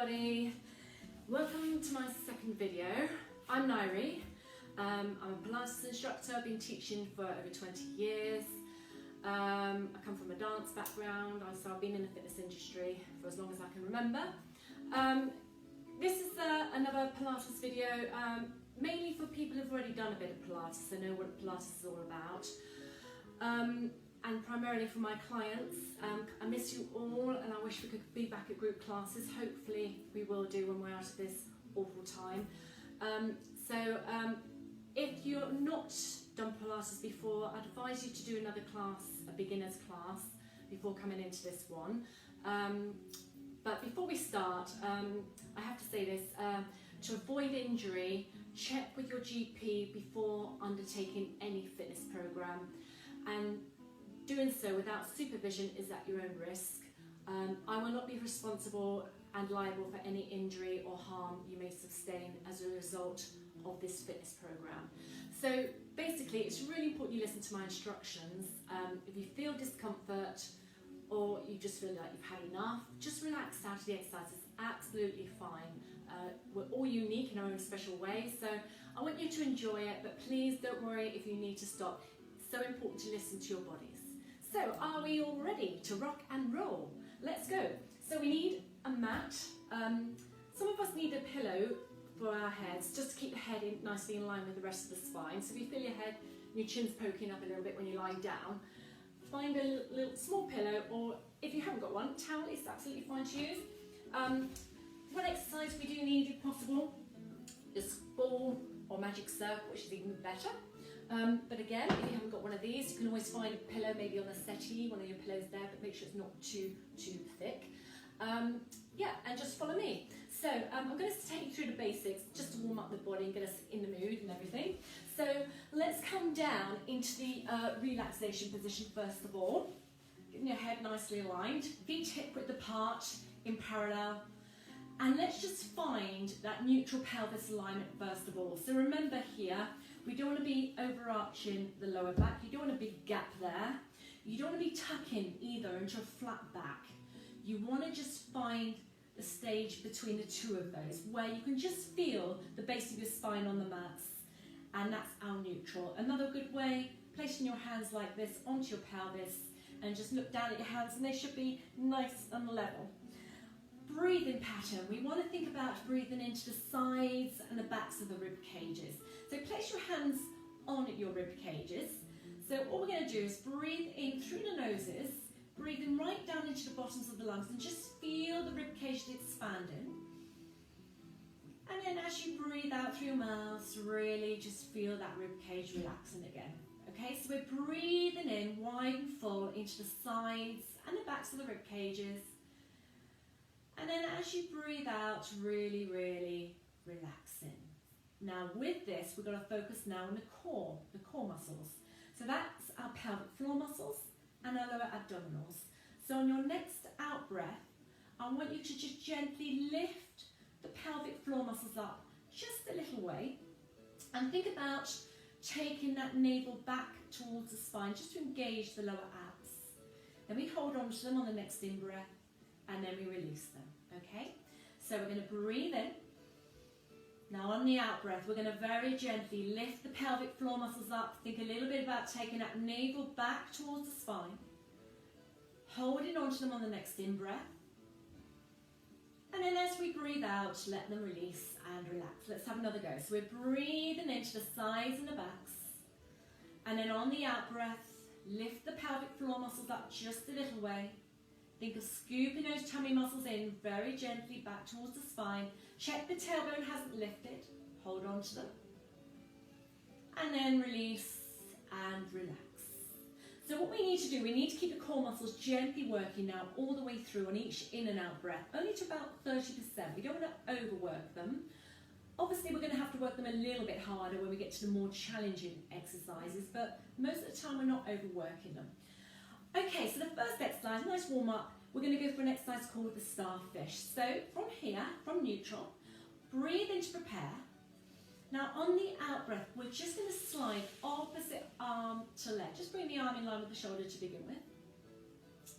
everybody, welcome to my second video. I'm Nyree. I'm a Pilates instructor. I've been teaching for over 20 years. I come from a dance background, so I've been in the fitness industry for as long as I can remember. This is another Pilates video, mainly for people who've already done a bit of Pilates, so know what Pilates is all about. And primarily for my clients. I miss you all and I wish we could be back at group classes. Hopefully we will do when we're out of this awful time. If you're not done Pilates before, I'd advise you to do another class, a beginner's class, before coming into this one. But before we start, I have to say this, to avoid injury, check with your GP before undertaking any fitness program. And doing so without supervision is at your own risk. I will not be responsible and liable for any injury or harm you may sustain as a result of this fitness program. So basically, it's really important you listen to my instructions. If you feel discomfort or you just feel like you've had enough, just relax after the exercise. It's absolutely fine. We're all unique in our own special way, so I want you to enjoy it, but please don't worry if you need to stop. It's so important to listen to your bodies. So, are we all ready to rock and roll? Let's go. So we need a mat. Some of us need a pillow for our heads, just to keep the head nicely in line with the rest of the spine. So if you feel your head, your chin's poking up a little bit when you're lying down, find a little small pillow, or if you haven't got one, towel is absolutely fine to use. One exercise we do need, if possible, is ball or magic circle, which is even better. But again, if you haven't got one of these, you can always find a pillow maybe on a settee, one of your pillows there, but make sure it's not too thick. Yeah, and just follow me. So I'm going to take you through the basics just to warm up the body and get us in the mood and everything. So let's come down into the relaxation position first of all. Getting your head nicely aligned, feet hip width apart in parallel. And let's just find that neutral pelvis alignment first of all. So remember here, we don't want to be overarching the lower back. You don't want a big gap there. You don't want to be tucking either into a flat back. You want to just find the stage between the two of those, where you can just feel the base of your spine on the mats, and that's our neutral. Another good way, placing your hands like this onto your pelvis, and just look down at your hands, and they should be nice and level. Breathing pattern, we want to think about breathing into the sides and the backs of the rib cages. So place your hands on your rib cages. So all we're going to do is breathe in through the noses, breathing right down into the bottoms of the lungs, and just feel the rib cage expanding. And then as you breathe out through your mouth, really just feel that rib cage relaxing again. Okay, so we're breathing in wide and full into the sides and the backs of the rib cages. And then as you breathe out, really, really relaxing. Now with this, we're going to focus now on the core muscles. So that's our pelvic floor muscles and our lower abdominals. So on your next out breath, I want you to just gently lift the pelvic floor muscles up just a little way. And think about taking that navel back towards the spine, just to engage the lower abs. Then we hold on to them on the next in breath, and then we release them, okay? So we're going to breathe in. Now on the out breath, we're going to very gently lift the pelvic floor muscles up. Think a little bit about taking that navel back towards the spine. Holding on to them on the next in breath. And then as we breathe out, let them release and relax. Let's have another go. So we're breathing into the sides and the backs. And then on the out breath, lift the pelvic floor muscles up just a little way. Think of scooping those tummy muscles in very gently back towards the spine. Check the tailbone hasn't lifted. Hold on to them. And then release and relax. So what we need to do, we need to keep the core muscles gently working now all the way through on each in and out breath. Only to about 30%. We don't want to overwork them. Obviously, we're going to have to work them a little bit harder when we get to the more challenging exercises, but most of the time we're not overworking them. Okay, so the first exercise, nice warm up, we're going to go for an exercise called the Starfish. So from here, from neutral, breathe in to prepare. Now on the out breath, we're just going to slide opposite arm to leg. Just bring the arm in line with the shoulder to begin with.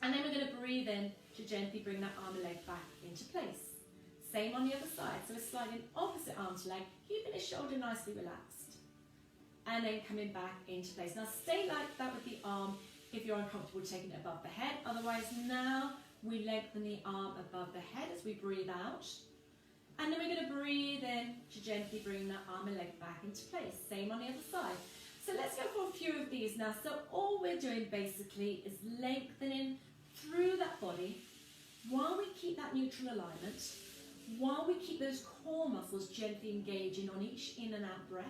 And then we're going to breathe in to gently bring that arm and leg back into place. Same on the other side. So we're sliding opposite arm to leg, keeping the shoulder nicely relaxed. And then coming back into place. Now stay like that with the arm if you're uncomfortable taking it above the head. Otherwise, now we lengthen the arm above the head as we breathe out. And then we're going to breathe in to gently bring that arm and leg back into place. Same on the other side. So let's go for a few of these now. So all we're doing basically is lengthening through that body while we keep that neutral alignment, while we keep those core muscles gently engaging on each in and out breath.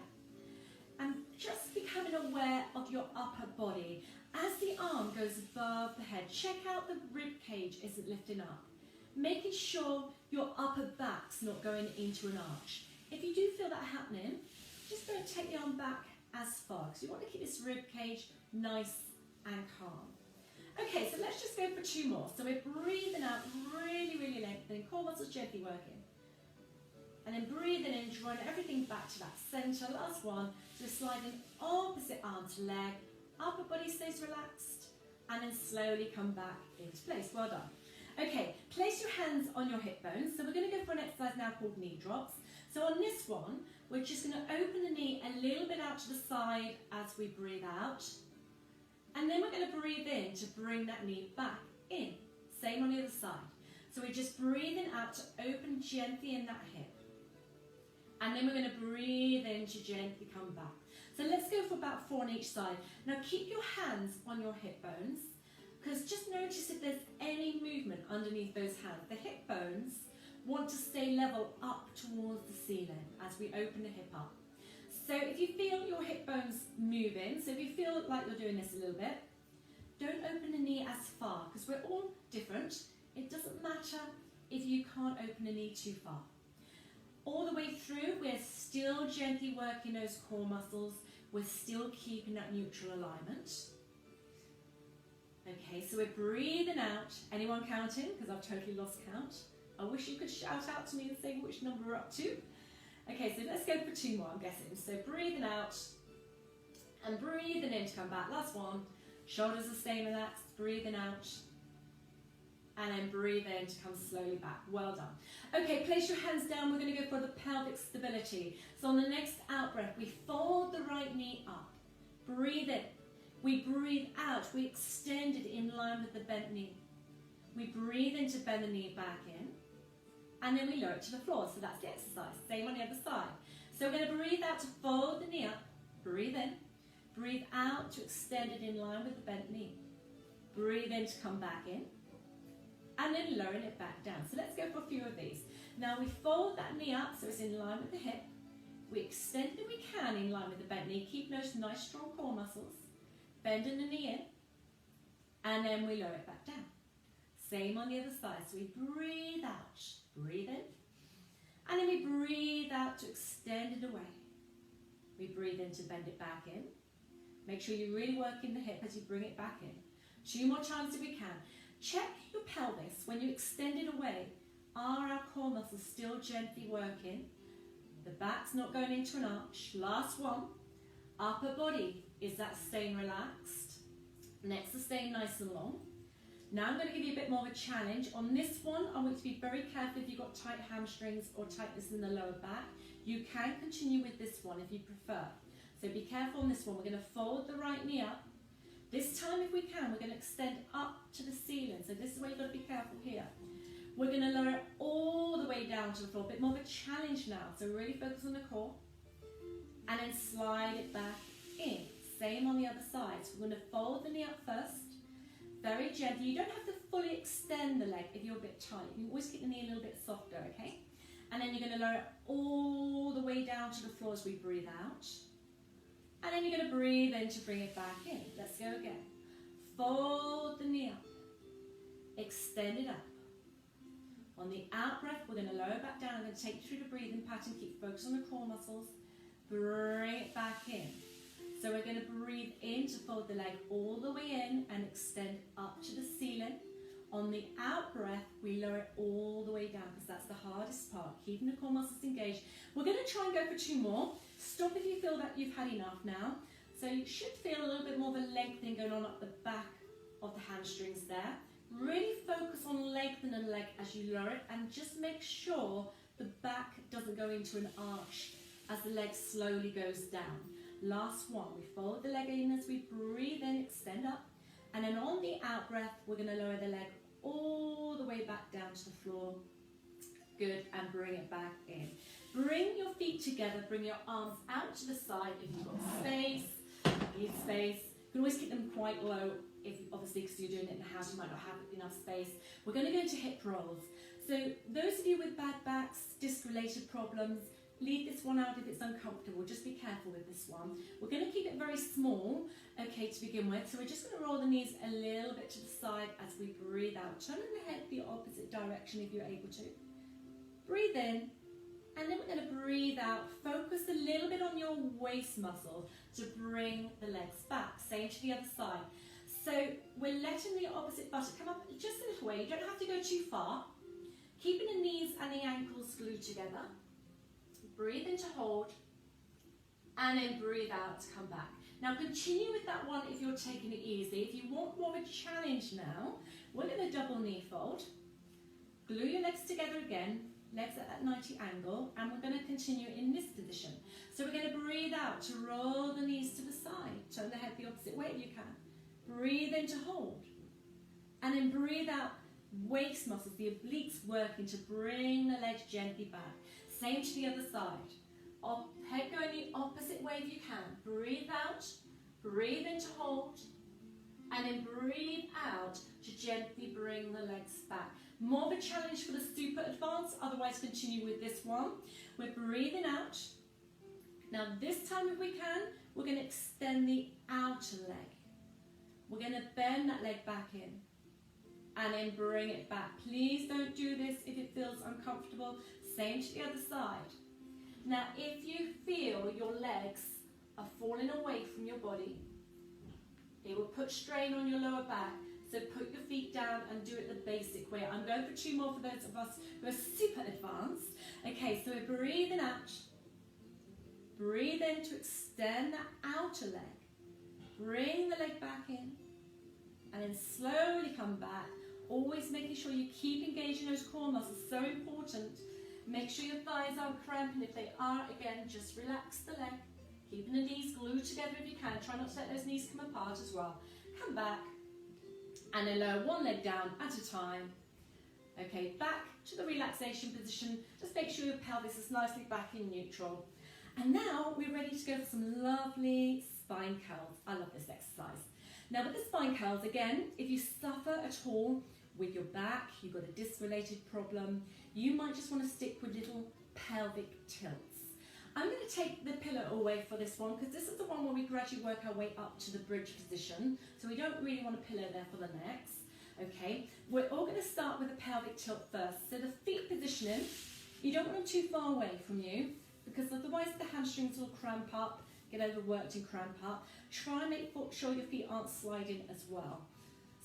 And just becoming aware of your upper body. As the arm goes above the head, check out the rib cage isn't lifting up. Making sure your upper back's not going into an arch. If you do feel that happening, just going to take the arm back as far, because you want to keep this rib cage nice and calm. Okay, so let's just go for two more. So we're breathing out, really, really lengthening, core muscles gently working. And then breathing in, drawing everything back to that center. Last one, so sliding opposite arm to leg, upper body stays relaxed, and then slowly come back into place. Well done. Okay, place your hands on your hip bones. So we're going to go for an exercise now called knee drops. So on this one, we're just going to open the knee a little bit out to the side as we breathe out. And then we're going to breathe in to bring that knee back in. Same on the other side. So we're just breathing out to open gently in that hip. And then we're going to breathe in to gently come back. So let's go for about 4 on each side. Now keep your hands on your hip bones, because just notice if there's any movement underneath those hands. The hip bones want to stay level up towards the ceiling as we open the hip up. So if you feel your hip bones moving, so if you feel like you're doing this a little bit, don't open the knee as far, because we're all different. It doesn't matter if you can't open the knee too far. All the way through, we're still gently working those core muscles. We're still keeping that neutral alignment. Okay, so we're breathing out. Anyone counting? Because I've totally lost count. I wish you could shout out to me and say which number we're up to. Okay, so let's go for 2 more, I'm guessing. So breathing out and breathing in to come back. Last one. Shoulders are staying relaxed. Breathing out. And then breathe in to come slowly back. Well done. Okay, place your hands down. We're going to go for the pelvic stability. So on the next out breath, we fold the right knee up. Breathe in. We breathe out. We extend it in line with the bent knee. We breathe in to bend the knee back in. And then we lower it to the floor. So that's the exercise. Same on the other side. So we're going to breathe out to fold the knee up. Breathe in. Breathe out to extend it in line with the bent knee. Breathe in to come back in. And then lowering it back down. So let's go for a few of these. Now we fold that knee up so it's in line with the hip. We extend it we can in line with the bent knee. Keep those nice strong core muscles. Bending the knee in. And then we lower it back down. Same on the other side. So we breathe out. Breathe in. And then we breathe out to extend it away. We breathe in to bend it back in. Make sure you really work in the hip as you bring it back in. 2 more times if we can. Check your pelvis. When you extend it away, are our core muscles still gently working? The back's not going into an arch. Last one. Upper body, is that staying relaxed? Next is staying nice and long. Now I'm going to give you a bit more of a challenge. On this one, I want you to be very careful if you've got tight hamstrings or tightness in the lower back. You can continue with this one if you prefer. So be careful on this one. We're going to fold the right knee up. This time, if we can, we're going to extend up to the ceiling. So this is where you've got to be careful here. We're going to lower it all the way down to the floor. A bit more of a challenge now. So really focus on the core. And then slide it back in. Same on the other side. So we're going to fold the knee up first. Very gently. You don't have to fully extend the leg if you're a bit tight. You can always keep the knee a little bit softer, okay? And then you're going to lower it all the way down to the floor as we breathe out. And then you're going to breathe in to bring it back in. Let's go again. Fold the knee up. Extend it up. On the out breath, we're going to lower it back down. I'm going to take you through the breathing pattern. Keep focus on the core muscles. Bring it back in. So we're going to breathe in to fold the leg all the way in and extend up to the ceiling. On the out breath, we lower it all the way down because that's the hardest part, keeping the core muscles engaged. We're going to try and go for 2 more. Stop if you feel that you've had enough now. So you should feel a little bit more of a lengthening going on up the back of the hamstrings there. Really focus on lengthening lengthen the leg as you lower it, and just make sure the back doesn't go into an arch as the leg slowly goes down. Last one, we fold the leg in as we breathe in, extend up, and then on the out breath, we're going to lower the leg all the way back down to the floor. Good, and bring it back in. Bring your feet together, bring your arms out to the side if you've got space, need space. You can always keep them quite low, if obviously because you're doing it in the house, you might not have enough space. We're going to go into hip rolls. So those of you with bad backs, disc-related problems, leave this one out if it's uncomfortable. Just be careful with this one. We're going to keep it very small, okay, to begin with. So we're just going to roll the knees a little bit to the side as we breathe out. Turning the head the opposite direction if you're able to. Breathe in, and then we're going to breathe out. Focus a little bit on your waist muscle to bring the legs back. Same to the other side. So we're letting the opposite buttock come up just a little way. You don't have to go too far. Keeping the knees and the ankles glued together. Breathe in to hold, and then breathe out to come back. Now continue with that one if you're taking it easy. If you want more of a challenge now, we're going to double knee fold. Glue your legs together again, legs at that 90 angle, and we're going to continue in this position. So we're going to breathe out to roll the knees to the side. Turn the head the opposite way if you can. Breathe in to hold. And then breathe out, waist muscles, the obliques working to bring the legs gently back. Same to the other side. Head going the opposite way if you can. Breathe out, breathe in to hold, and then breathe out to gently bring the legs back. More of a challenge for the super advanced, otherwise continue with this one. We're breathing out. Now this time if we can, we're going to extend the outer leg. We're going to bend that leg back in and then bring it back. Please don't do this if it feels uncomfortable. Same to the other side. Now if you feel your legs are falling away from your body, it will put strain on your lower back. So put your feet down and do it the basic way. I'm going for 2 more for those of us who are super advanced. Okay, so we're breathing out. Breathe in to extend the outer leg. Bring the leg back in. And then slowly come back. Always making sure you keep engaging those core muscles. So important. Make sure your thighs aren't cramping. If they are, again, just relax the leg. Keeping the knees glued together if you can. Try not to let those knees come apart as well. Come back. And then lower one leg down at a time. Okay, back to the relaxation position. Just make sure your pelvis is nicely back in neutral. And now we're ready to go for some lovely spine curls. I love this exercise. Now with the spine curls, again, if you suffer at all with your back, you've got a disc-related problem, you might just want to stick with little pelvic tilts. I'm going to take the pillow away for this one because this is the one where we gradually work our way up to the bridge position. So we don't really want a pillow there for the necks. Okay, we're all going to start with the pelvic tilt first. So the feet positioning, you don't want them too far away from you because otherwise the hamstrings will cramp up, get overworked and cramp up. Try and make sure your feet aren't sliding as well.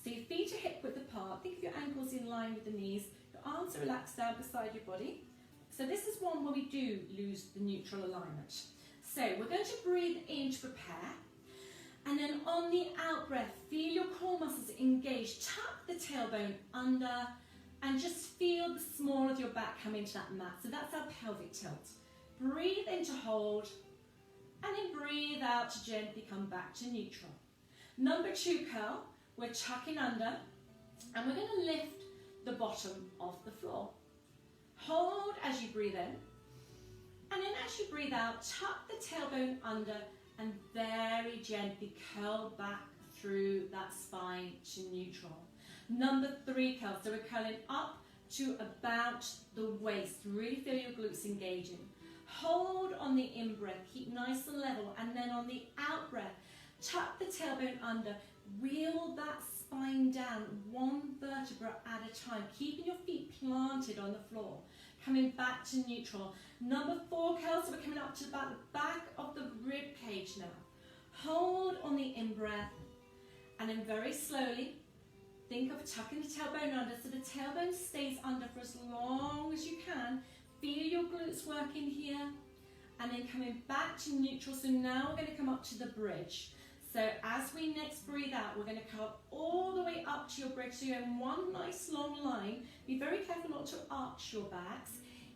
So your feet are hip width apart. Think of your ankles in line with the knees. Your arms are relaxed down beside your body. So this is one where we do lose the neutral alignment. So we're going to breathe in to prepare. And then on the out breath, feel your core muscles engage. Tuck the tailbone under and just feel the small of your back come into that mat. So that's our pelvic tilt. Breathe in to hold and then breathe out to gently come back to neutral. Number 2 curl, we're tucking under and we're going to lift the bottom of the floor. Hold as you breathe in, and then as you breathe out, tuck the tailbone under and very gently curl back through that spine to neutral. Number 3 curl, so we're curling up to about the waist. Really feel your glutes engaging. Hold on the in-breath, keep nice and level, and then on the out-breath, tuck the tailbone under, wheel that spine down, 1 vertebra at a time, keeping your feet planted on the floor, coming back to neutral. Number 4 curl, so we're coming up to about the back of the rib cage now. Hold on the in-breath, and then very slowly, think of tucking the tailbone under, so the tailbone stays under for as long as you can. Feel your glutes working here, and then coming back to neutral. So now we're going to come up to the bridge. So as we next breathe out, we're going to curl all the way up to your bridge. So you're in one nice long line. Be very careful not to arch your backs.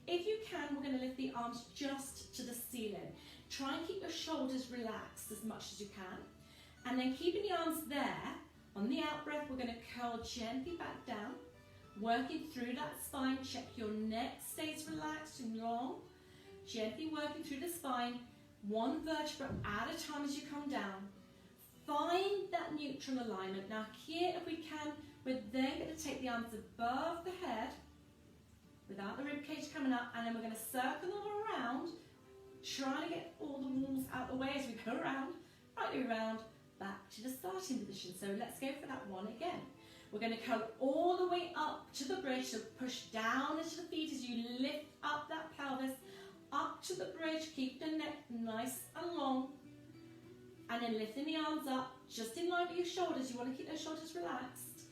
If you can, we're going to lift the arms just to the ceiling. Try and keep your shoulders relaxed as much as you can. And then keeping the arms there, on the out breath, we're going to curl gently back down. Working through that spine, check your neck stays relaxed and long. Gently working through the spine, one vertebra at a time as you come down. Find that neutral alignment. Now here, if we can, we're then going to take the arms above the head, without the ribcage coming up, and then we're going to circle them around, trying to get all the walls out the way as we go around, right around, back to the starting position. So let's go for that one again. We're going to curl all the way up to the bridge, so push down into the feet as you lift up that pelvis, up to the bridge, keep the neck nice and long, and then lifting the arms up, just in line with your shoulders. You want to keep those shoulders relaxed,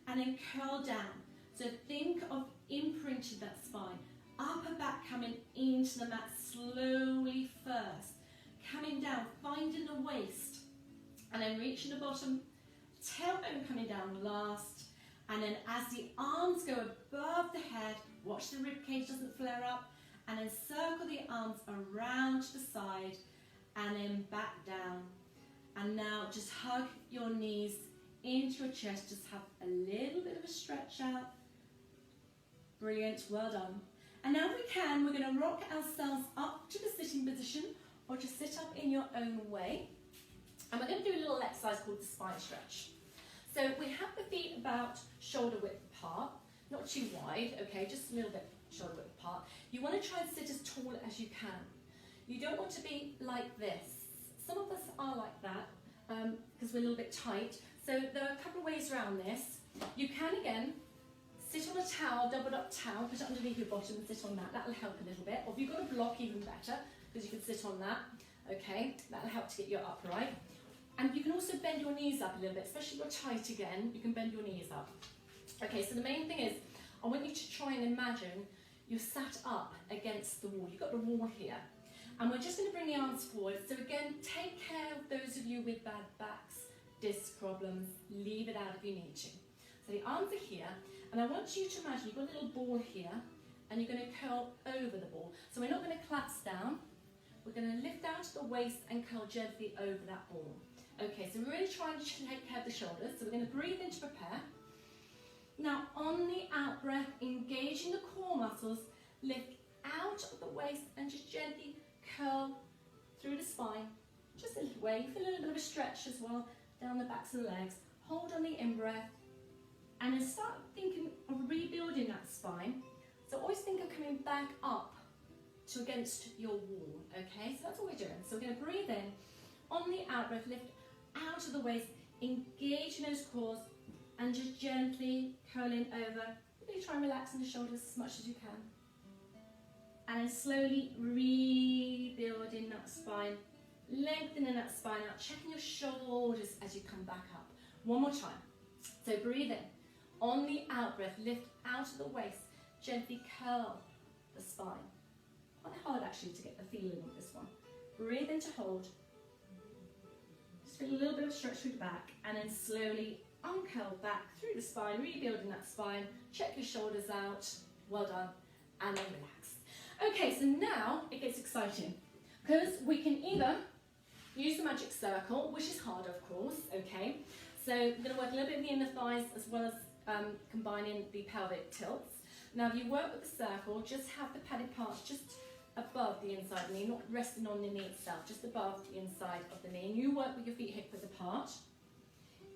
and then curl down. So think of imprinting that spine, upper back coming into the mat slowly first, coming down, finding the waist, and then reaching the bottom, tailbone coming down last, and then as the arms go above the head, watch the rib cage doesn't flare up, and then circle the arms around to the side, and then back down. And now just hug your knees into your chest, just have a little bit of a stretch out. Brilliant, well done. And now if we can, we're going to rock ourselves up to the sitting position, or just sit up in your own way. And we're going to do a little exercise called the spine stretch. So we have the feet about shoulder width apart, not too wide, okay, just a little bit shoulder width apart. You want to try and sit as tall as you can. You don't want to be like this. Some of us are like that because we're a little bit tight. So there are a couple of ways around this. You can, again, sit on a towel, doubled up towel, put it underneath your bottom and sit on that. That'll help a little bit. Or if you've got a block, even better, because you can sit on that. Okay, that'll help to get you upright. And you can also bend your knees up a little bit, especially if you're tight again, you can bend your knees up. Okay, so the main thing is, I want you to try and imagine you're sat up against the wall. You've got the wall here. And we're just going to bring the arms forward. So again, take care of those of you with bad backs, disc problems, leave it out if you need to. So the arms are here, and I want you to imagine you've got a little ball here, and you're going to curl over the ball. So we're not going to collapse down. We're going to lift out the waist and curl gently over that ball. Okay, so we're really trying to take care of the shoulders. So we're going to breathe in to prepare. Now on the out breath, engaging the core muscles, lift out of the waist and just gently curl through the spine. Just a little way. Feel a little bit of a stretch as well down the backs of the legs. Hold on the in-breath and then start thinking of rebuilding that spine. So always think of coming back up to against your wall, okay? So that's what we're doing. So we're going to breathe in. On the out breath, lift out of the waist, engage in those cores, and just gently curling over. Really try and relax in the shoulders as much as you can. And then slowly rebuilding that spine, lengthening that spine out, checking your shoulders as you come back up. One more time. So breathe in. On the out breath, lift out of the waist, gently curl the spine. Quite hard actually to get the feeling of this one. Breathe in to hold. Just feel a little bit of stretch through the back, and then slowly uncurl back through the spine, rebuilding that spine. Check your shoulders out. Well done. And then relax. Okay, so now it gets exciting because we can either use the magic circle, which is harder, of course, okay? So we're going to work a little bit in the inner thighs as well as combining the pelvic tilts. Now, if you work with the circle, just have the padded parts just above the inside of the knee, not resting on the knee itself, just above the inside of the knee. And you work with your feet hip width apart.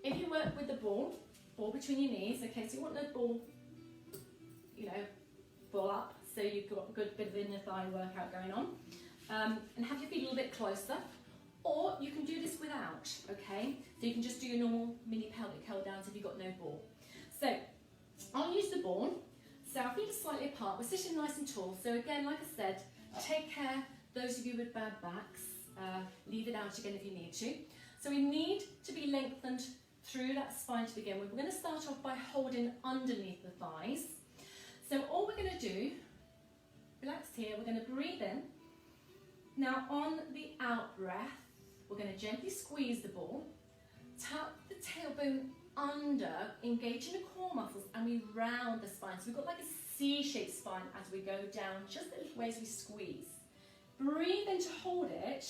If you work with the ball between your knees, okay, so you want the ball, ball up, so you've got a good bit of inner thigh workout going on. And have your feet a little bit closer. Or you can do this without, okay? So you can just do your normal mini pelvic curl downs if you've got no ball. So I'll use the ball. So our feet are slightly apart. We're sitting nice and tall. So again, like I said, take care, those of you with bad backs. Leave it out again if you need to. So we need to be lengthened through that spine to begin with. We're going to start off by holding underneath the thighs. So all we're going to do, relax here, we're going to breathe in. Now on the out breath, we're going to gently squeeze the ball. tuck the tailbone under, engaging the core muscles, and we round the spine. So we've got like a C-shaped spine as we go down, just a little way as we squeeze. Breathe in to hold it,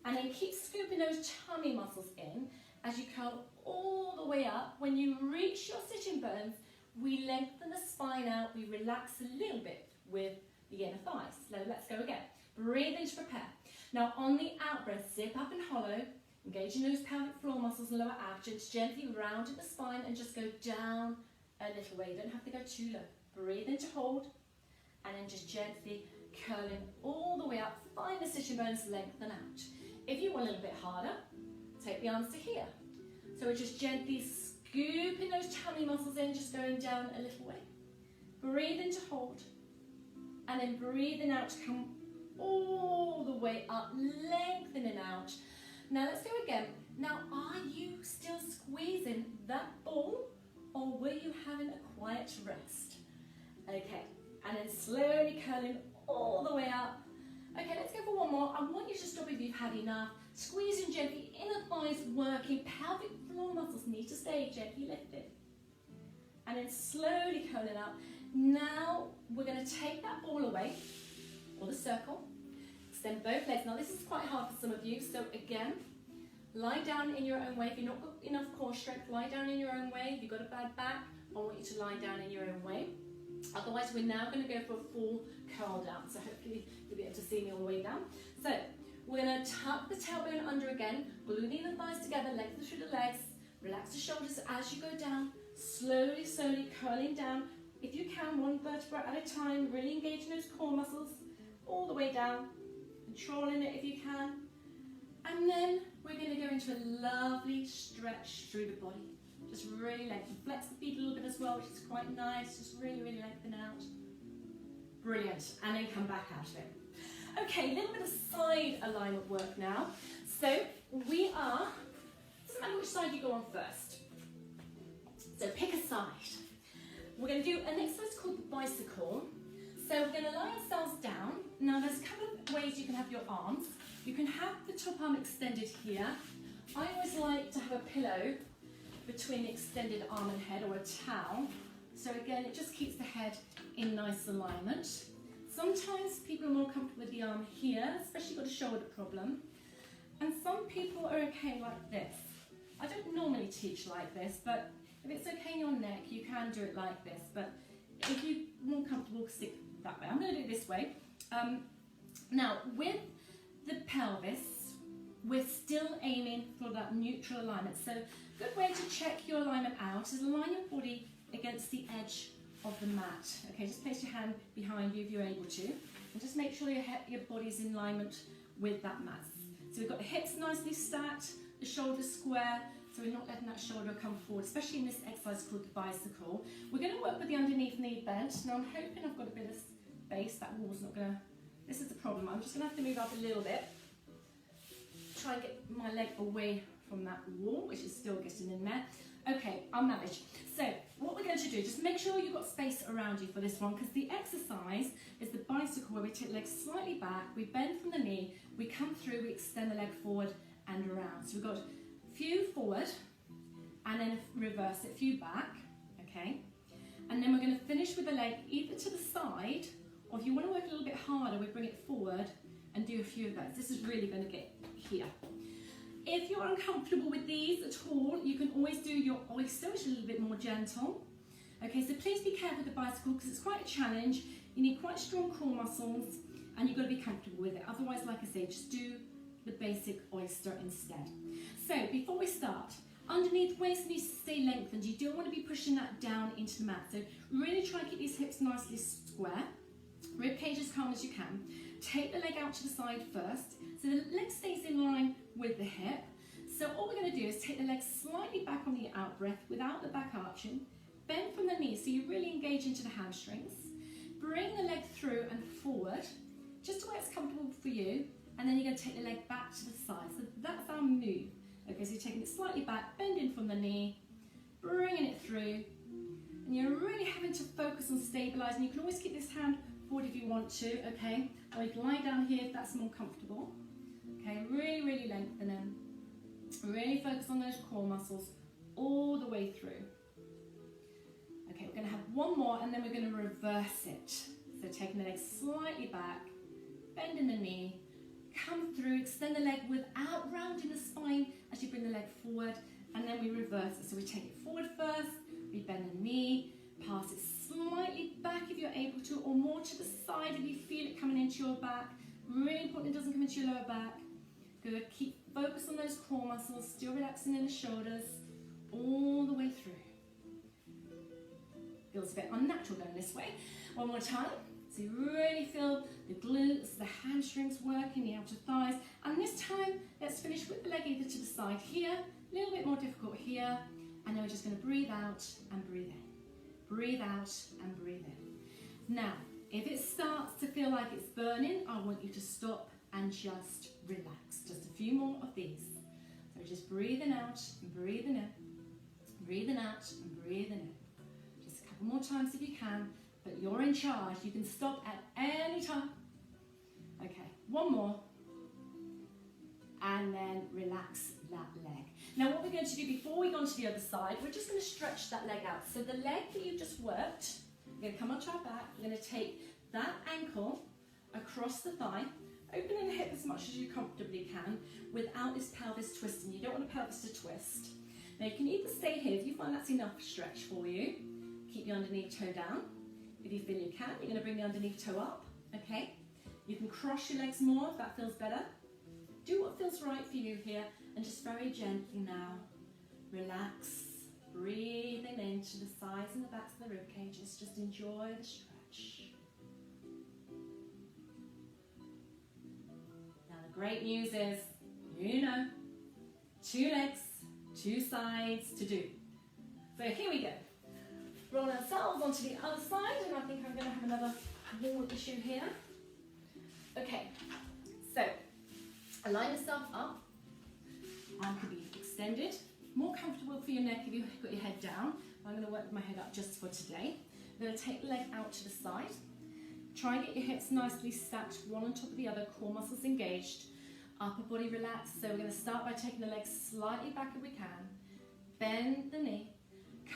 and then keep scooping those tummy muscles in as you curl all the way up. When you reach your sitting bones, we lengthen the spine out, we relax a little bit with the inner thighs. So let's go again. Breathe in to prepare. Now on the out breath, zip up and hollow, engaging those pelvic floor muscles and lower abs, just gently round the spine and just go down a little way. You don't have to go too low. Breathe in to hold, and then just gently curling all the way up. Find the sitting bones, lengthen out. If you want a little bit harder, take the arms to here. So we're just gently scooping those tummy muscles in, just going down a little way. Breathe in to hold, and then breathing out to come all the way up, lengthening out. Now let's go again. Now, are you still squeezing that ball, or were you having a quiet rest? Okay, and then slowly curling all the way up. Okay, let's go for one more. I want you to stop if you've had enough. Squeezing gently, inner thighs working, pelvic floor muscles need to stay gently lifted. And then slowly curling up. Now we're going to take that ball away, or the circle. Extend both legs. Now this is quite hard for some of you, so again, lie down in your own way. If you're not got enough core strength, lie down in your own way. If you've got a bad back, I want you to lie down in your own way. Otherwise, we're now going to go for a full curl down. So hopefully you'll be able to see me all the way down. So we're going to tuck the tailbone under again, glue the inner thighs together, lengthen through the legs, relax the shoulders as you go down, slowly, slowly curling down. If you can, one vertebra at a time, really engaging those core muscles all the way down, controlling it if you can. And then we're going to go into a lovely stretch through the body. Just really lengthen. Flex the feet a little bit as well, which is quite nice. Just really, really lengthen out. Brilliant. And then come back out of it. Okay, a little bit of side alignment work now. So we are, doesn't matter which side you go on first. So pick a side. We're going to do an exercise called the bicycle. So we're going to lie ourselves down. Now there's a couple of ways you can have your arms. You can have the top arm extended here. I always like to have a pillow between the extended arm and head, or a towel. So again, it just keeps the head in nice alignment. Sometimes people are more comfortable with the arm here, especially if you've got a shoulder problem. And some people are okay like this. I don't normally teach like this, but if it's okay in your neck, you can do it like this. But if you're more comfortable, stick that way. I'm going to do it this way. Now, with the pelvis, we're still aiming for that neutral alignment. So a good way to check your alignment out is align your body against the edge of the mat. Okay, just place your hand behind you if you're able to, and just make sure your body's in alignment with that mat. So we've got the hips nicely stacked, the shoulders square, so we're not letting that shoulder come forward, especially in this exercise called the bicycle. We're going to work with the underneath knee bent. Now I'm hoping I've got a bit of space. That wall's not going to, this is the problem. I'm just going to have to move up a little bit. Try and get my leg away from that wall, which is still getting in there. Okay, I'll manage. So what we're going to do, just make sure you've got space around you for this one, because the exercise is the bicycle, where we take the leg slightly back, we bend from the knee, we come through, we extend the leg forward and around. So we've got a few forward, and then reverse it, few back, okay? And then we're going to finish with the leg either to the side, or if you want to work a little bit harder, we bring it forward and do a few of those. This is really going to get here. If you're uncomfortable with these at all, you can always do your oyster, which is a little bit more gentle. Okay, so please be careful with the bicycle, because it's quite a challenge. You need quite strong core muscles, and you've got to be comfortable with it. Otherwise, like I say, just do the basic oyster instead. So before we start, underneath waist needs to stay lengthened. You don't want to be pushing that down into the mat. So really try and keep these hips nicely square. Rib cage as calm as you can. Take the leg out to the side first, so the leg stays in line with the hip. So all we're going to do is take the leg slightly back on the out breath without the back arching. Bend from the knees, so you really engage into the hamstrings. Bring the leg through and forward, just to where it's comfortable for you. And then you're going to take the leg back to the side. So that's our move. Okay, so you're taking it slightly back, bending from the knee, bringing it through. And you're really having to focus on stabilising. You can always keep this hand forward if you want to, okay? Or you can lie down here if that's more comfortable. Okay, really, really lengthening. Really focus on those core muscles all the way through. Okay, we're going to have one more and then we're going to reverse it. So taking the leg slightly back, bending the knee, come through, extend the leg without rounding the spine as you bring the leg forward, and then we reverse it. So we take it forward first, we bend the knee, pass it slightly back if you're able to, or more to the side if you feel it coming into your back. Really important it doesn't come into your lower back. Good, keep focus on those core muscles, still relaxing in the shoulders, all the way through. Feels a bit unnatural going this way. One more time. So you really feel the glutes, the hamstrings working, the outer thighs. And this time, let's finish with the leg either to the side here, a little bit more difficult here, and then we're just going to breathe out and breathe in. Breathe out and breathe in. Now, if it starts to feel like it's burning, I want you to stop and just relax. Just a few more of these. So just breathing out and breathing in. Breathing out and breathing in. Just a couple more times if you can. But you're in charge. You can stop at any time. Okay, one more. And then relax that leg. Now what we're going to do before we go on to the other side, we're just going to stretch that leg out. So the leg that you've just worked, we're going to come onto our back. We're going to take that ankle across the thigh, opening the hip as much as you comfortably can without this pelvis twisting. You don't want the pelvis to twist. Now you can either stay here if you find that's enough stretch for you. Keep your underneath toe down. If you feel you can, you're going to bring the underneath toe up, okay? You can cross your legs more if that feels better. Do what feels right for you here, and just very gently now, relax, breathing into the sides and the backs of the rib cages. Just enjoy the stretch. Now the great news is, you know, 2 legs, 2 sides to do. So here we go. Roll ourselves onto the other side, and I think I'm going to have another wall issue here. Okay, so align yourself up. Arm can be extended. More comfortable for your neck if you've got your head down. I'm going to work my head up just for today. I'm going to take the leg out to the side. Try and get your hips nicely stacked, one on top of the other, core muscles engaged, upper body relaxed. So we're going to start by taking the legs slightly back if we can. Bend the knee.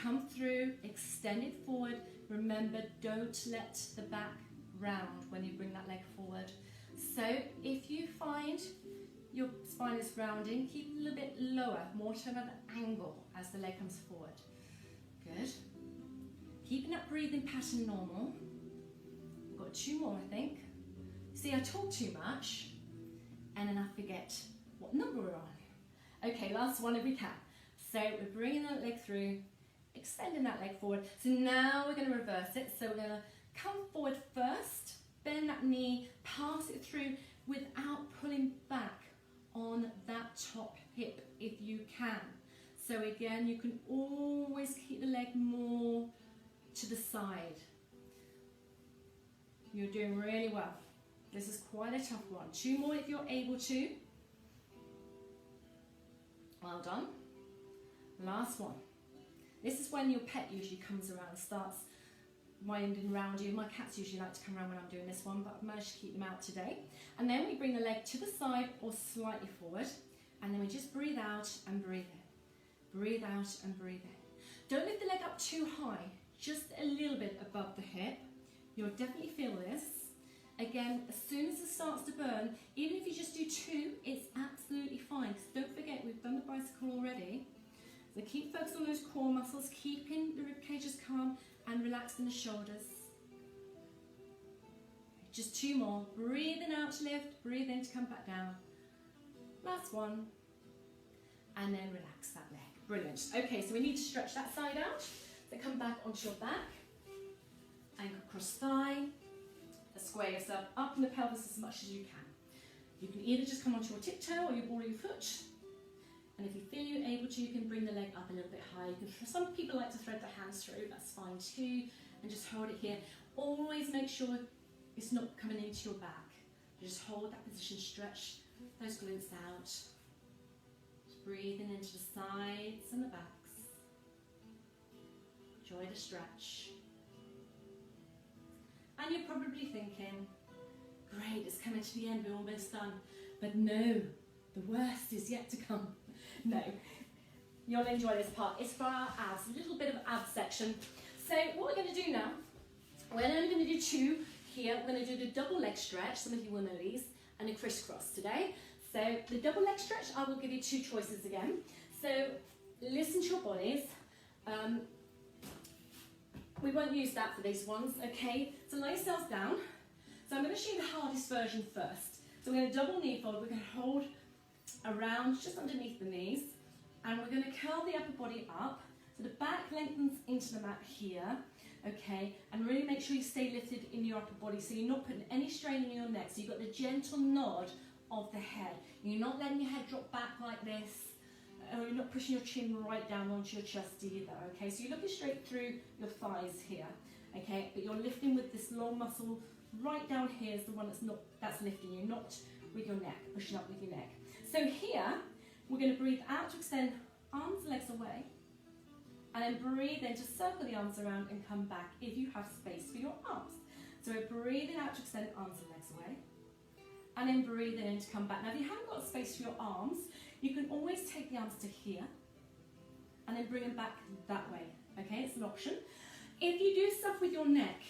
Come through, extend it forward. Remember, don't let the back round when you bring that leg forward. So if you find your spine is rounding, keep it a little bit lower, more to an angle as the leg comes forward. Good. Keeping that breathing pattern normal. We've got 2 more, I think. See, I talk too much, and then I forget what number we're on. Okay, last one if we can. So we're bringing that leg through, extending that leg forward. So now we're going to reverse it. So we're going to come forward first, bend that knee, pass it through without pulling back on that top hip if you can. So again, you can always keep the leg more to the side. You're doing really well. This is quite a tough one. 2 more if you're able to. Well done. Last one. This is when your pet usually comes around, starts winding around you. My cats usually like to come around when I'm doing this one, but I've managed to keep them out today. And then we bring the leg to the side or slightly forward, and then we just breathe out and breathe in. Breathe out and breathe in. Don't lift the leg up too high, just a little bit above the hip. You'll definitely feel this. Again, as soon as it starts to burn, even if you just do 2, it's absolutely fine. Because don't forget, we've done the bicycle already. So keep focused on those core muscles, keeping the rib cages calm and relaxed in the shoulders. Just 2 more. Breathing out to lift, breathe in to come back down. Last one. And then relax that leg. Brilliant. Okay, so we need to stretch that side out. So come back onto your back. Ankle cross thigh. Square yourself up in the pelvis as much as you can. You can either just come onto your tiptoe or you ball your foot. And if you feel you're able to, you can bring the leg up a little bit higher. Some people like to thread their hands through, that's fine too. And just hold it here. Always make sure it's not coming into your back. Just hold that position, stretch those glutes out. Just breathing into the sides and the backs. Enjoy the stretch. And you're probably thinking, great, it's coming to the end, we're almost done. But no, the worst is yet to come. No, you'll enjoy this part. It's for our abs, a little bit of ab section. So what we're going to do now, we're only going to do 2 here. We're going to do the double leg stretch, some of you will know these, and a crisscross today. So the double leg stretch, I will give you 2 choices again. So listen to your bodies. We won't use that for these ones, okay? So lay yourselves down. So I'm going to show you the hardest version first. So we're going to double knee fold. We're going to hold around just underneath the knees, and we're going to curl the upper body up. So the back lengthens into the mat here, okay? And really make sure you stay lifted in your upper body, so you're not putting any strain on your neck. So you've got the gentle nod of the head. You're not letting your head drop back like this, or you're not pushing your chin right down onto your chest either, okay? So you're looking straight through your thighs here, okay? But you're lifting with this long muscle right down here is the one that's lifting you, not with your neck, pushing up with your neck. So here, we're going to breathe out to extend arms, legs away, and then breathe in to circle the arms around and come back if you have space for your arms. So we're breathing out to extend arms and legs away, and then breathing in to come back. Now if you haven't got space for your arms, you can always take the arms to here, and then bring them back that way, okay? It's an option. If you do stuff with your neck,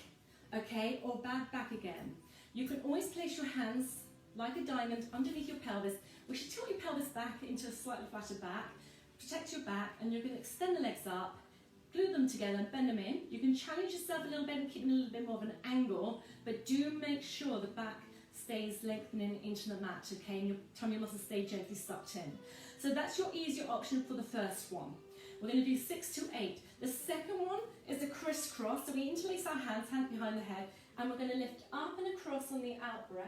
okay, or back again, you can always place your hands like a diamond underneath your pelvis, which should tilt your pelvis back into a slightly flatter back, protect your back, and you're going to extend the legs up, glue them together and bend them in. You can challenge yourself a little bit and keep them a little bit more of an angle, but do make sure the back stays lengthening into the mat, okay, and your tummy muscles stay gently sucked in. So that's your easier option for the first one. We're going to do 6 to 8. The second one is the crisscross. So we interlace our hands behind the head, and we're going to lift up and across on the out breath,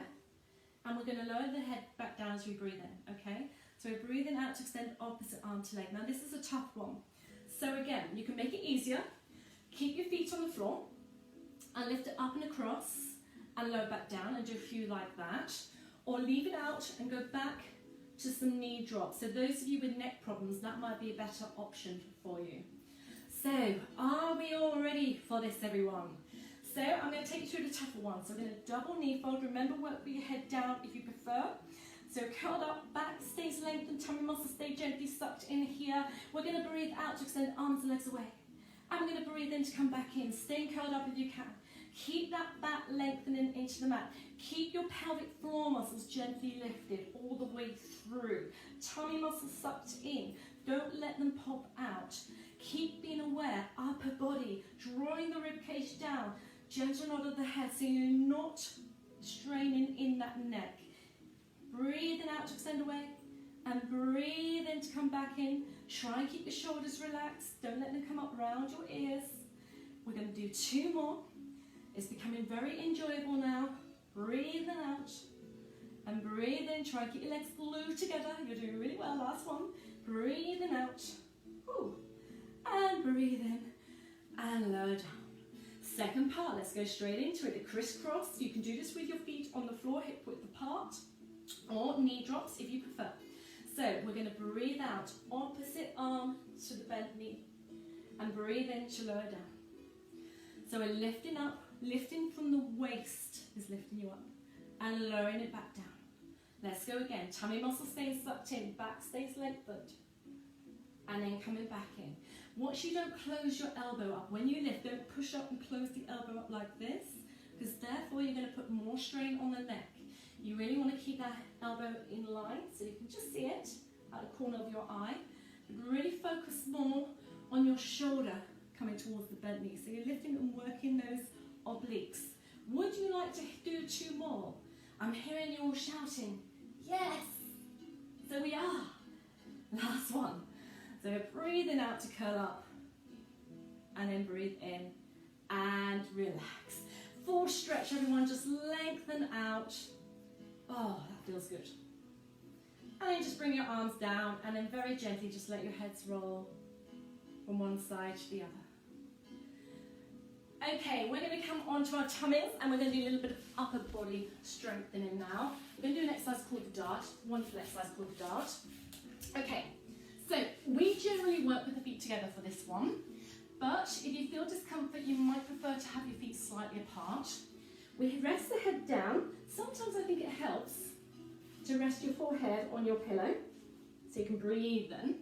and we're going to lower the head back down as we breathe in, okay? So we're breathing out to extend opposite arm to leg. Now this is a tough one. So again, you can make it easier. Keep your feet on the floor, and lift it up and across, and lower back down, and do a few like that. Or leave it out and go back to some knee drops. So those of you with neck problems, that might be a better option for you. So, are we all ready for this, everyone? So, I'm going to take you through the tougher one. So, we're going to double knee fold. Remember, work with your head down if you prefer. So, curled up, back stays lengthened, tummy muscles stay gently sucked in here. We're going to breathe out to extend arms and legs away. And we're going to breathe in to come back in, staying curled up if you can. Keep that back lengthening into the mat. Keep your pelvic floor muscles gently lifted all the way through. Tummy muscles sucked in. Don't let them pop out. Keep being aware, upper body, drawing the rib cage down. Gentle nod of the head so you're not straining in that neck. Breathing out to extend away, and breathe in to come back in. Try and keep your shoulders relaxed. Don't let them come up round your ears. We're going to do 2 more. It's becoming very enjoyable now. Breathing out and breathe in. Try and keep your legs glued together. You're doing really well. Last one. Breathing out. Ooh. And breathe in and lower down. Second part. Let's go straight into it. The crisscross. You can do this with your feet on the floor, hip width apart, or knee drops if you prefer. So we're going to breathe out. Opposite arm to the bent knee. And breathe in to lower down. So we're lifting up. Lifting from the waist is lifting you up, and lowering it back down. Let's go again. Tummy muscle stays sucked in, back stays lengthened, and then coming back in. Watch you don't close your elbow up. When you lift, don't push up and close the elbow up like this, because therefore you're going to put more strain on the neck. You really want to keep that elbow in line so you can just see it at the corner of your eye. But really focus more on your shoulder coming towards the bent knee. So you're lifting and working those obliques. Would you like to do 2 more? I'm hearing you all shouting, yes! So we are. Last one. So breathing out to curl up, and then breathe in and relax. Full stretch, everyone. Just lengthen out. Oh, that feels good. And then just bring your arms down, and then very gently just let your heads roll from one side to the other. Okay, we're going to come onto our tummies, and we're going to do a little bit of upper body strengthening now. We're going to do an exercise called the dart, wonderful exercise called the dart. Okay, so we generally work with the feet together for this one, but if you feel discomfort, you might prefer to have your feet slightly apart. We rest the head down. Sometimes I think it helps to rest your forehead on your pillow. so you can breathe in.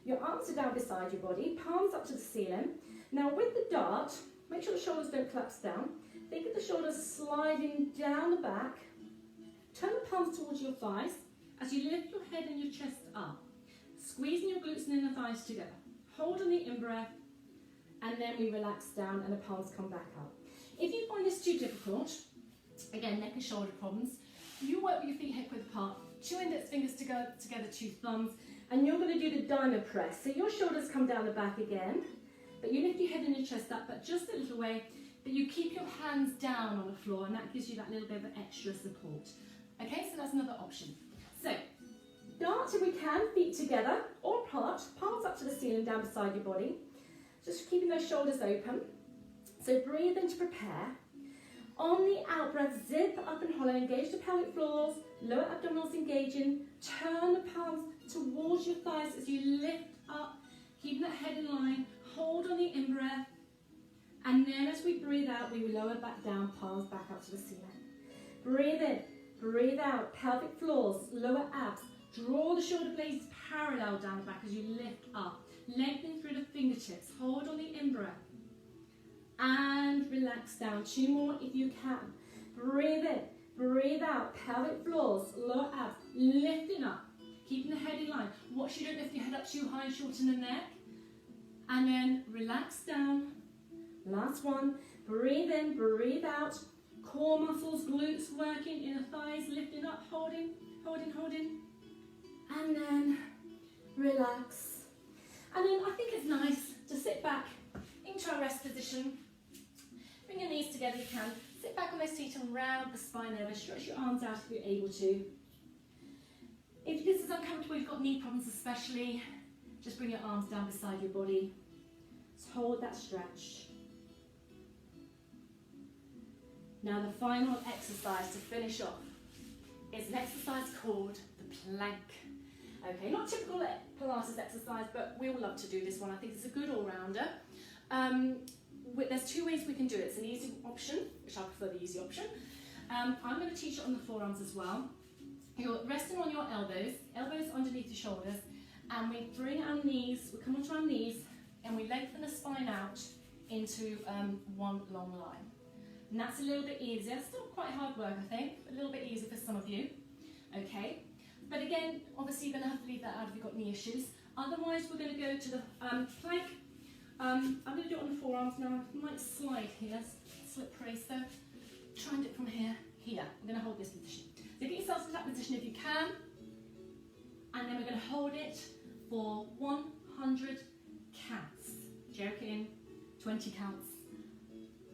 Your arms are down beside your body, palms up to the ceiling. Now with the dart, make sure the shoulders don't collapse down. Think of the shoulders sliding down the back. Turn the palms towards your thighs as you lift your head and your chest up. Squeezing your glutes and inner thighs together. Hold on the in-breath, and then we relax down and the palms come back up. If you find this too difficult, again, neck and shoulder problems, you work with your feet hip width apart, 2 index fingers together, 2 thumbs, and you're going to do the diamond press. So your shoulders come down the back again, but you lift your head and your chest up, but just a little way, but you keep your hands down on the floor, and that gives you that little bit of extra support. Okay, so that's another option. So, dart if we can, feet together or apart, palms up to the ceiling down beside your body. Just keeping those shoulders open. So breathe in to prepare. On the out breath, zip up and hollow, engage the pelvic floors, lower abdominals engaging, turn the palms towards your thighs as you lift up, keeping that head in line, hold on the in-breath, and then as we breathe out, we will lower back down, palms back up to the ceiling. Breathe in, breathe out, pelvic floors, lower abs, draw the shoulder blades parallel down the back as you lift up, lengthening through the fingertips, hold on the in-breath, and relax down. 2 more if you can. Breathe in, breathe out, pelvic floors, lower abs, lifting up, keeping the head in line. Watch you don't lift your head up too high and shorten the neck. And then relax down. Last one. Breathe in, breathe out. Core muscles, glutes working, inner thighs lifting up, holding, holding, holding. And then relax. And then I think it's nice to sit back into a rest position. Bring your knees together if you can. Sit back on those feet and round the spine over. Stretch your arms out if you're able to. If this is uncomfortable, you've got knee problems especially, just bring your arms down beside your body. Just hold that stretch. Now the final exercise to finish off is an exercise called the plank. Okay, not typical Pilates exercise, but we all love to do this one. I think it's a good all-rounder. There's 2 ways we can do it. It's an easy option, which I prefer the easy option. I'm going to teach it on the forearms as well. You're resting on your elbows, elbows underneath your shoulders, and we bring our knees, we come onto our knees, and we lengthen the spine out into one long line. And that's a little bit easier. Still quite hard work, I think, but a little bit easier for some of you. Okay, but again, obviously you're going to have to leave that out if you've got knee issues. Otherwise, we're going to go to the plank. I'm going to do it on the forearms now. I might slide here, slippery, so try and do it from here. Here, we're going to hold this position. So get yourself to that position if you can, and then we're going to hold it for 100 counts. Joking, 20 counts.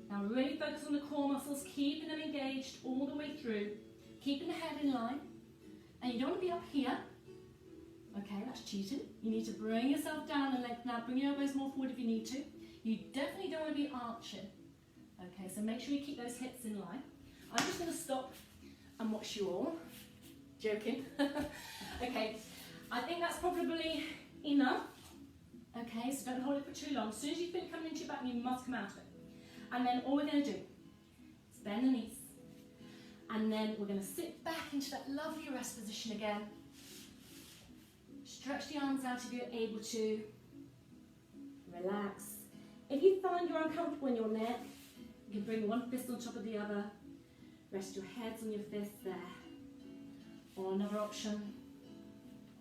Now really focus on the core muscles, keeping them engaged all the way through, keeping the head in line, and you don't want to be up here. Okay, that's cheating. You need to bring yourself down and lengthen out. Bring your elbows more forward if you need to. You definitely don't want to be arching. Okay, so make sure you keep those hips in line. I'm just going to stop and watch you all. Joking. Okay, I think that's probably enough. Okay, so don't hold it for too long. As soon as you feel it coming into your back, you must come out of it. And then all we're going to do is bend the knees. And then we're going to sit back into that lovely rest position again. Stretch the arms out if you're able to. Relax. If you find you're uncomfortable in your neck, you can bring one fist on top of the other. Rest your heads on your fists there. Or another option,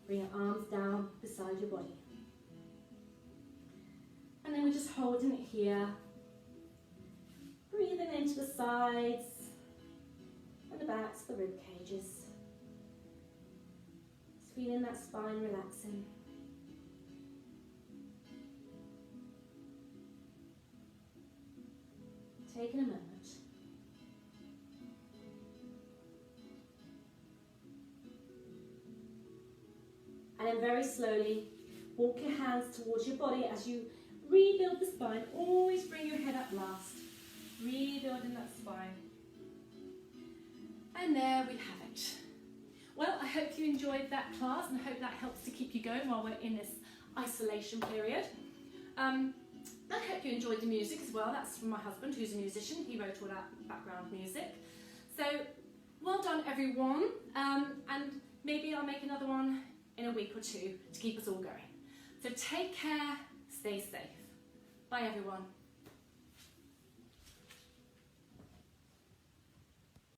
bring your arms down beside your body. And then we're just holding it here. Breathing into the sides and the backs, the rib cages. Just feeling that spine relaxing. Taking a moment. And then very slowly, walk your hands towards your body as you rebuild the spine. Always bring your head up last. Rebuilding that spine. And there we have it. Well, I hope you enjoyed that class and I hope that helps to keep you going while we're in this isolation period. I hope you enjoyed the music as well. That's from my husband, who's a musician. He wrote all that background music. So, well done everyone. And maybe I'll make another one in a week or two to keep us all going. So take care, stay safe. Bye everyone.